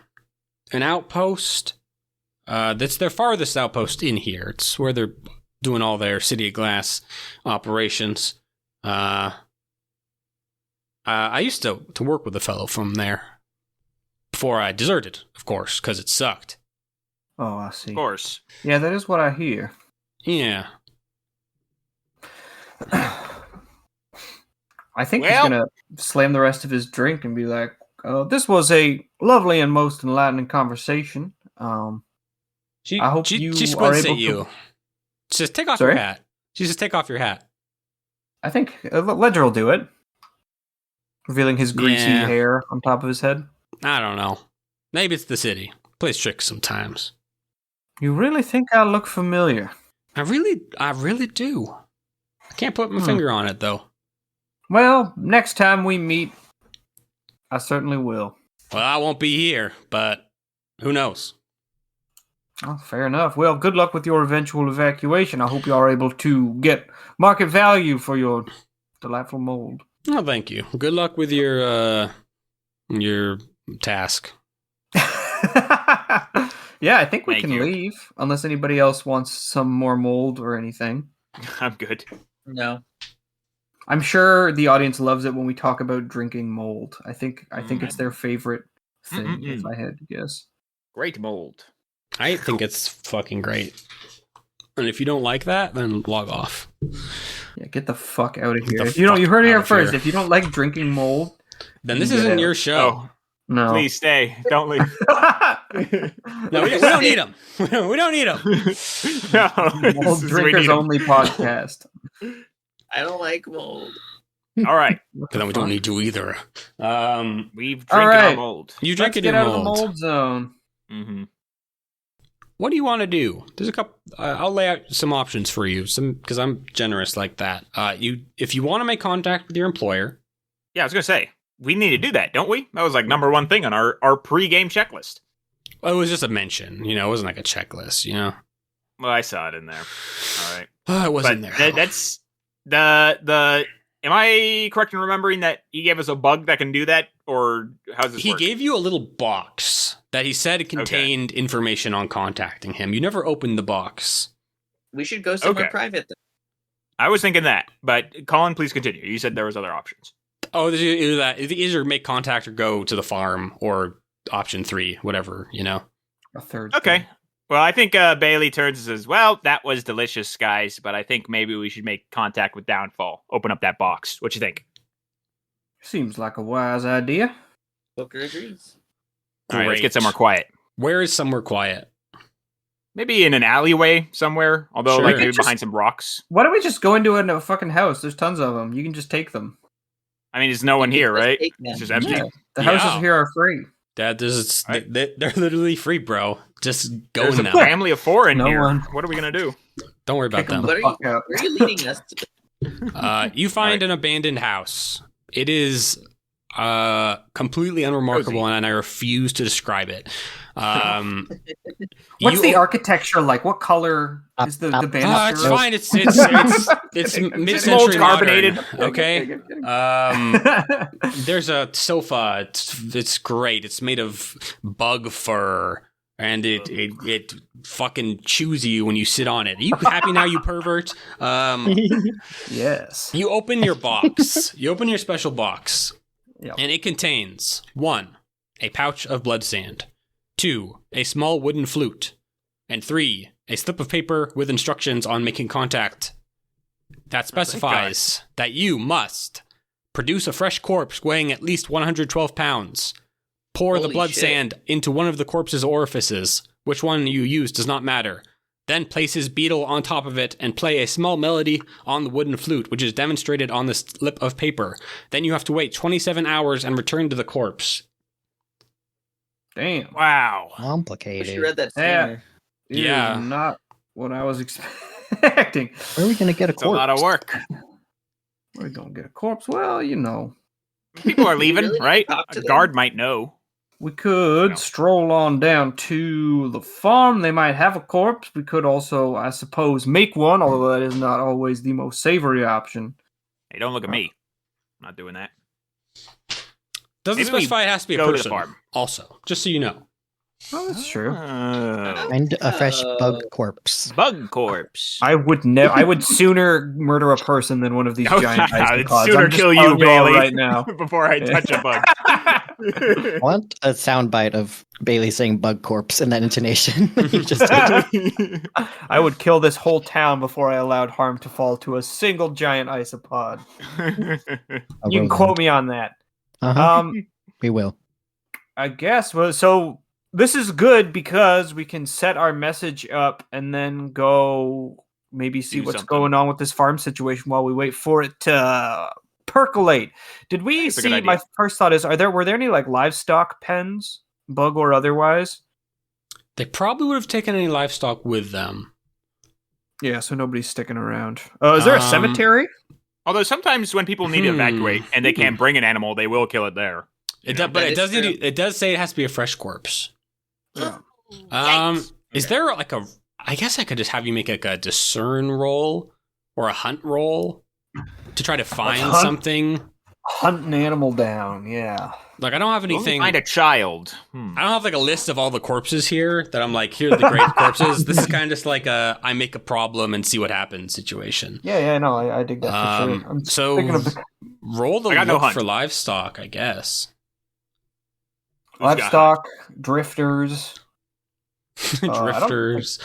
outpost. That's their farthest outpost in here. It's where they're doing all their City of Glass operations. I used to work with a fellow from there before I deserted, of course, because it sucked. Oh, I see. Of course. Yeah, that is what I hear. Yeah. I think he's going to slam the rest of his drink and be like, this was a lovely and most enlightening conversation. I hope you she are squints able at you. to... She says, take off Sorry? your hat. She says, take off your hat. I think Ledger will do it. Revealing his greasy Yeah. hair on top of his head. I don't know. Maybe it's the city. Plays tricks sometimes. You really think I look familiar? I really do. I can't put my finger on it, though. Well, next time we meet, I certainly will. Well, I won't be here, but who knows? Oh, fair enough. Well, good luck with your eventual evacuation. I hope you are able to get market value for your delightful mold. Oh, thank you. Good luck with your task. Yeah, I think we Thank can you. leave, unless anybody else wants some more mold or anything. I'm good. No. I'm sure the audience loves it when we talk about drinking mold. I think it's their favorite thing, if I had to guess. Great mold. I think it's fucking great. And if you don't like that, then log off. Yeah, get the fuck out of Get here. the If you don't, you heard it fuck here out of first. here. If you don't like drinking mold, Then this Get isn't out. your show. Oh, no. please stay. Don't leave. No, we don't need them. We don't need them. No, Mold we drinkers need 'em. only podcast. I don't like mold. All right. Then we don't need to either. We've All drinking right. our mold. You drink Let's it get in out of the mold. mold zone. Mm-hmm. What do you want to do? There's a couple. I'll lay out some options for you. Because I'm generous like that. If you want to make contact with your employer. Yeah, I was gonna say we need to do that, don't we? That was like number one thing on our pre-game checklist. Well, it was just a mention. It wasn't like a checklist. Well, I saw it in there. All right, It wasn't but there. that's the. Am I correct in remembering that he gave us a bug that can do that, or how's this He work? gave you a little box that he said contained information on contacting him. You never opened the box. We should go somewhere Okay. private then. I was thinking that, but Colin, please continue. You said there was other options. Oh, there's either that. It's either make contact or go to the farm, or option 3, whatever. A third. Okay. thing. Well, I think Bailey turns and says, well, that was delicious, guys, but I think maybe we should make contact with Downfall. Open up that box. What you think? Seems like a wise idea. Booker agrees. All right, let's Great. get somewhere quiet. Where is somewhere quiet? Maybe in an alleyway somewhere, although Sure. like maybe Just- behind some rocks. Why don't we just go into a fucking house? There's tons of them. You can just take them. I mean, there's no one here, Let's right? take them. It's just empty. Yeah. The houses Yeah. here are free. Dad, there's Right. they're literally free, bro. Just go There's in a them. family of 4 in No here. one. What are we gonna do? Don't worry about Kick 'em them. What are Fuck you? out. Where are you leading us to? You find an abandoned house. It is completely unremarkable, and I refuse to describe it. What's you- the architecture like? What color is the banister? It's fine. It's mid-century Mold carbonated. modern, okay. There's a sofa. It's great. It's made of bug fur, and it fucking chews you when you sit on it. Are you happy now, you pervert? Yes. You open your box. You open your special box, Yep. and it contains 1, a pouch of blood sand, 2, a small wooden flute, and 3, a slip of paper with instructions on making contact that specifies that you must produce a fresh corpse weighing at least 112 pounds, pour the Holy blood shit. sand into one of the corpse's orifices, which one you use does not matter, then place his beetle on top of it and play a small melody on the wooden flute, which is demonstrated on the slip of paper. Then you have to wait 27 hours and return to the corpse. Damn. Wow. Wish you Complicated. read that Yeah. sooner. It Yeah. is not what I was expecting. Where are we gonna get a It's a corpse? lot of work. We're gonna get a corpse. Well, People are leaving, really right? talk to A them? guard might know. we could No. stroll on down to the farm. They might have a corpse. We could also, I suppose, make one, although that is not always the most savory option. Hey, don't look at me. I'm not doing that. Doesn't Maybe we specify it has to be a go to the person. farm. Also, just so you know. Oh, that's true. Find a fresh bug corpse. Bug corpse. I would never. I would sooner murder a person than one of these Oh, giant I'd isopods. sooner I'm just kill you, telling all Bailey. right now. Before I touch a bug. I want a soundbite of Bailey saying bug corpse in that intonation. You just I would kill this whole town before I allowed harm to fall to a single giant isopod. You can quote me on that. Uh-huh. We will. I guess. Well, so this is good because we can set our message up and then go maybe see Do what's something. going on with this farm situation while we wait for it to percolate. Did we That's a good see? idea. My first thought is: were there any like livestock pens, bug or otherwise? They probably would have taken any livestock with them. Yeah, so nobody's sticking around. Is there a cemetery? Although sometimes when people need to evacuate and they can't bring an animal, they will kill it there. It know, does, but that it is does need true. to, it does say it has to be a fresh corpse. Yeah. Is there like a? I guess I could just have you make like a discern roll or a hunt roll to try to find hunt? something. Hunt an animal down. Yeah. Like I don't have We'll anything. find a child. I don't have like a list of all the corpses here that I'm like, here are the great corpses. This is kind of just like a I make a problem and see what happens situation. Yeah. No, I dig that for sure. I'm So thinking of the roll the I got no look hunt. for livestock, I guess. Who's got livestock, drifters. I don't- Drifters.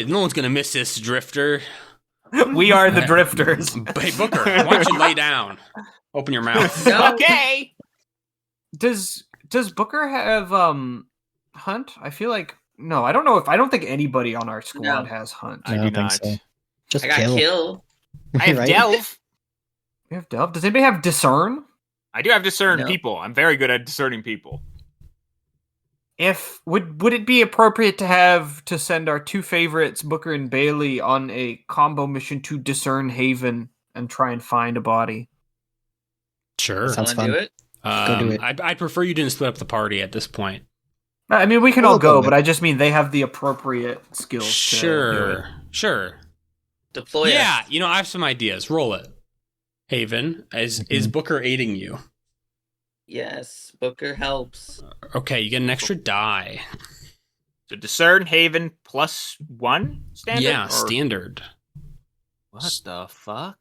No one's gonna miss this drifter. We are the drifters. Hey Booker, why don't you lay down? Open your mouth. No. Okay. Does Booker have hunt? I feel like no. I don't know if I don't think anybody on our squad No. has hunt. I I do don't think not. so. Just I got kill. kill. I have Right? Delve. We have Delve. Does anybody have Discern? I do have discern No. people. I'm very good at discerning people. If would it be appropriate to send our two favorites, Booker and Bailey, on a combo mission to discern Haven and try and find a body? Sure. Sounds Wanna do fun. it? Go do it. I'd prefer you didn't split up the party at this point. I mean, we can We'll all go go, with but I just mean they have the appropriate skills. To do it. Sure. Deploy Yeah, us. I have some ideas. Roll it. Haven, is Booker aiding you? Yes, Booker helps. Okay, you get an extra die. So discern Haven +1 standard? Yeah, or- standard. What the fuck?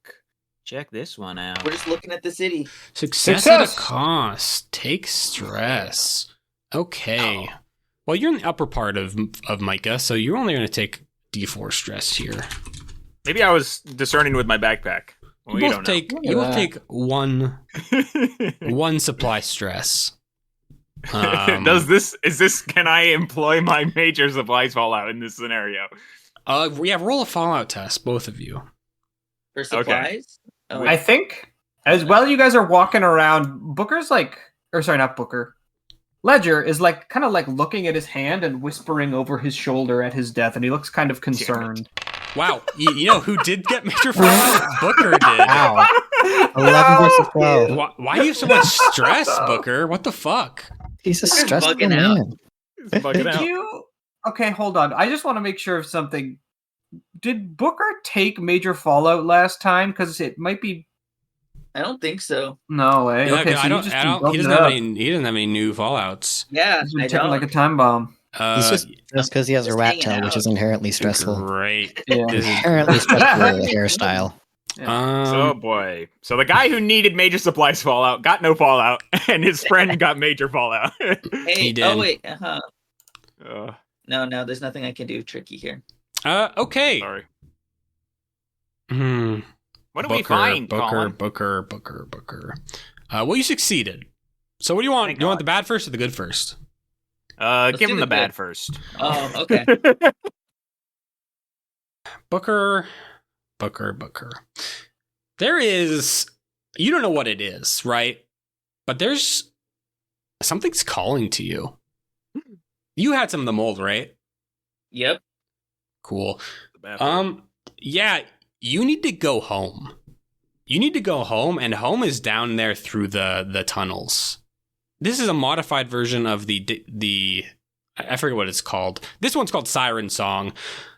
Check this one out. We're just looking at the city. Success at a Success! cost. Take stress. Okay. Well, you're in the upper part of Micah, so you're only going to take D4 stress here. Maybe I was discerning with my backpack. Well, You we both don't know. take one supply stress. Can I employ my major supplies fallout in this scenario? Roll a Fallout test, both of you. For supplies? Oh, I think as well you guys are walking around, Booker's like, or sorry, not Booker. Ledger is like kind of like looking at his hand and whispering over his shoulder at his death, and he looks kind of concerned. Wow, you know who did get major Fallout? Booker did. Wow. 11 versus 12. Why do you have so much stress, Booker? What the fuck? He's a Booker's stressful bugging out. man. Fucking Did out. you? Okay, hold on. I just want to make sure of something. Did Booker take major fallout last time? Because it might be. I don't think so. No way. Yeah, Okay, 'cause so you just he doesn't bumped it have up. he doesn't have any new Fallouts. Yeah, He's been I ticking don't. like a time bomb. He's just because he has a Just rat hanging tail, which out. is inherently stressful. Great. Yeah. This is Inherently stressful hairstyle. Oh boy. So the guy who needed major supplies fallout got no fallout, and his friend got major fallout. Hey, He did. oh wait, No, there's nothing I can do tricky here. Okay. Sorry. Hmm. What do we find, Colin? Booker. Well, you succeeded. So what do you want? Thank Do you want God. the bad first or the good first? Give do him the the bad good. first. Oh, okay. Booker. There is, you don't know what it is, right? But there's something's calling to you. You had some of the mold, right? Yep. Cool. The bad part. Yeah, you need to go home. You need to go home, and home is down there through the tunnels. This is a modified version of the I forget what it's called. This one's called Siren Song.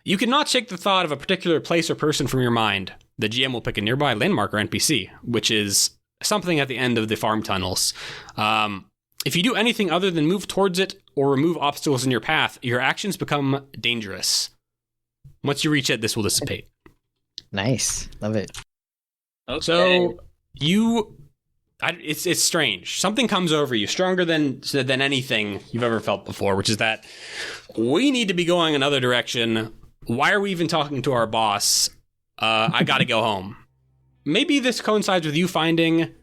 You cannot shake the thought of a particular place or person from your mind. The GM will pick a nearby landmark or NPC, which is something at the end of the farm tunnels. If you do anything other than move towards it or remove obstacles in your path, your actions become dangerous. Once you reach it, this will dissipate. Nice. Love it. Okay. So it's strange. Something comes over you stronger than anything you've ever felt before, which is that we need to be going another direction. Why are we even talking to our boss? I got to go home. Maybe this coincides with you finding.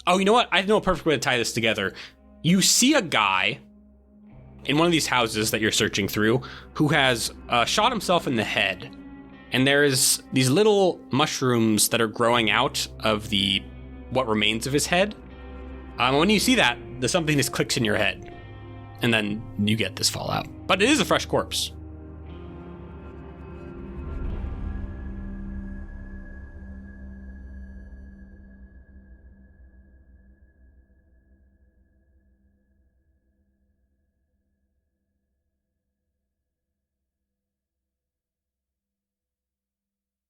Oh, you know what? I know a perfect way to tie this together. You see a guy in one of these houses that you're searching through who has shot himself in the head. And there's these little mushrooms that are growing out of what remains of his head. When you see that, something just clicks in your head. And then you get this fallout. But it is a fresh corpse.